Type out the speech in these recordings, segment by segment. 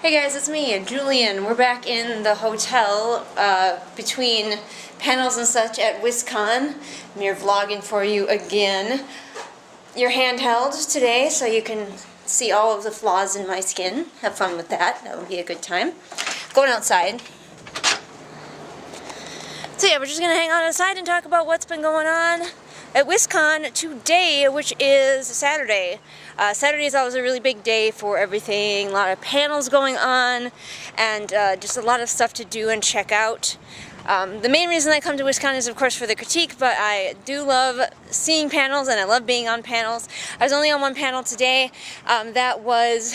Hey guys, it's me, Julian. We're back in the hotel between panels and such at Wiscon. I'm here vlogging for you again. You're handheld today so you can see all of the flaws in my skin. Have fun with that. That'll be a good time. Going outside. So yeah, we're just going to hang out outside and talk about what's been going on at Wiscon today, which is Saturday. Saturday is always a really big day for everything. A lot of panels going on and just a lot of stuff to do and check out. The main reason I come to Wiscon is of course for the critique, but I do love seeing panels and I love being on panels. I was only on one panel today. That was,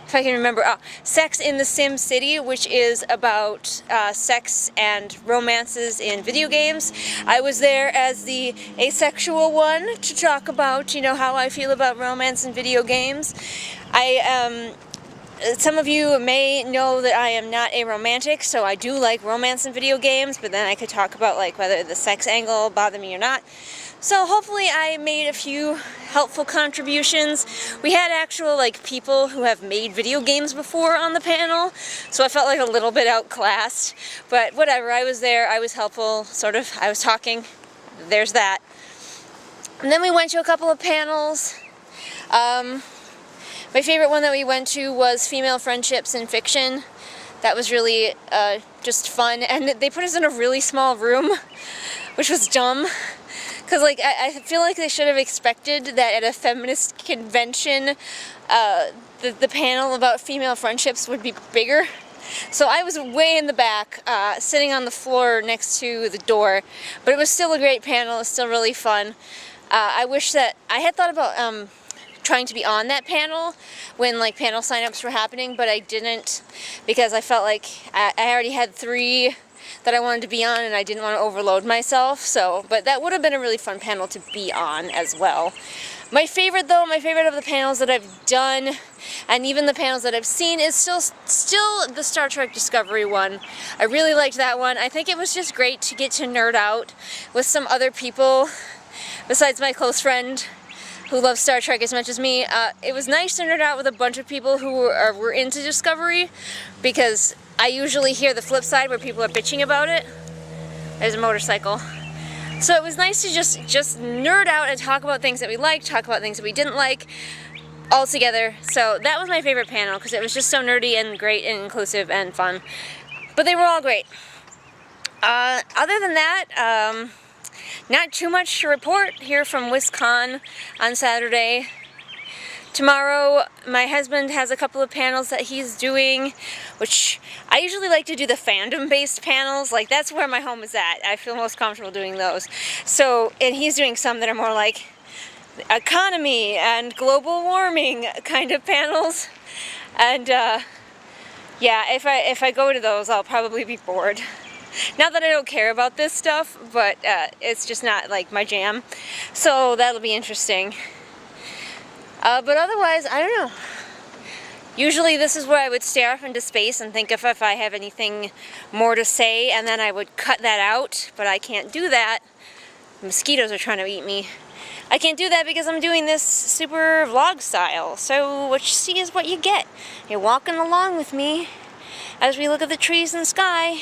if I can remember, Sex in the Sim City, which is about sex and romances in video games. I was there as the asexual one to talk about, you know, how I feel about romance in video games. Some of you may know that I am not a romantic, so I do like romance in video games, but then I could talk about like whether the sex angle bothered me or not. So hopefully I made a few helpful contributions. We had actual like people who have made video games before on the panel, so I felt like a little bit outclassed, but whatever, I was there, I was helpful, sort of, I was talking, there's that. And then we went to a couple of panels. My favorite one that we went to was Female Friendships in Fiction. That was really just fun, and they put us in a really small room, which was dumb. Because like, I feel like they should have expected that at a feminist convention, the panel about female friendships would be bigger. So I was way in the back, sitting on the floor next to the door, but it was still a great panel, it was still really fun. I wish that, I had thought about trying to be on that panel when like panel signups were happening, but I didn't because I felt like I already had 3 that I wanted to be on and I didn't want to overload myself, so, but that would have been a really fun panel to be on as well. My favorite though, my favorite of the panels that I've done, and even the panels that I've seen, is still the Star Trek Discovery one. I really liked that one. I think it was just great to get to nerd out with some other people besides my close friend who loves Star Trek as much as me. It was nice to nerd out with a bunch of people who were into Discovery, because I usually hear the flip side where people are bitching about it. There's a motorcycle. So it was nice to just nerd out and talk about things that we liked, talk about things that we didn't like, all together. So that was my favorite panel, because it was just so nerdy and great and inclusive and fun. But they were all great. Other than that, not too much to report here from Wiscon on Saturday. Tomorrow, my husband has a couple of panels that he's doing, which I usually like to do the fandom-based panels. Like, that's where my home is at. I feel most comfortable doing those. So, and he's doing some that are more like economy and global warming kind of panels. And yeah, if I go to those, I'll probably be bored. Not that I don't care about this stuff, but it's just not like my jam. So that'll be interesting. But otherwise, I don't know. Usually this is where I would stare off into space and think if I have anything more to say, and then I would cut that out, but I can't do that. Mosquitoes are trying to eat me. I can't do that because I'm doing this super vlog style. So what you see is what you get. You're walking along with me as we look at the trees and sky.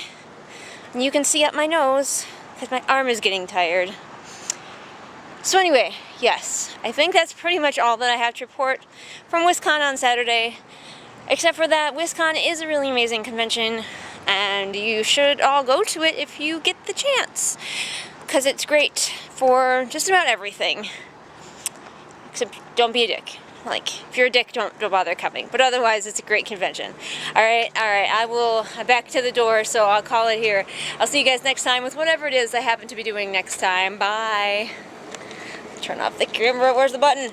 And you can see up my nose because my arm is getting tired. So anyway, yes, I think that's pretty much all that I have to report from Wiscon on Saturday. Except for that, Wiscon is a really amazing convention, and you should all go to it if you get the chance, because it's great for just about everything. Except don't be a dick. Like, if you're a dick, don't bother coming. But otherwise, it's a great convention. Alright, I'm back to the door, so I'll call it here. I'll see you guys next time with whatever it is I happen to be doing next time. Bye. Turn off the camera. Where's the button?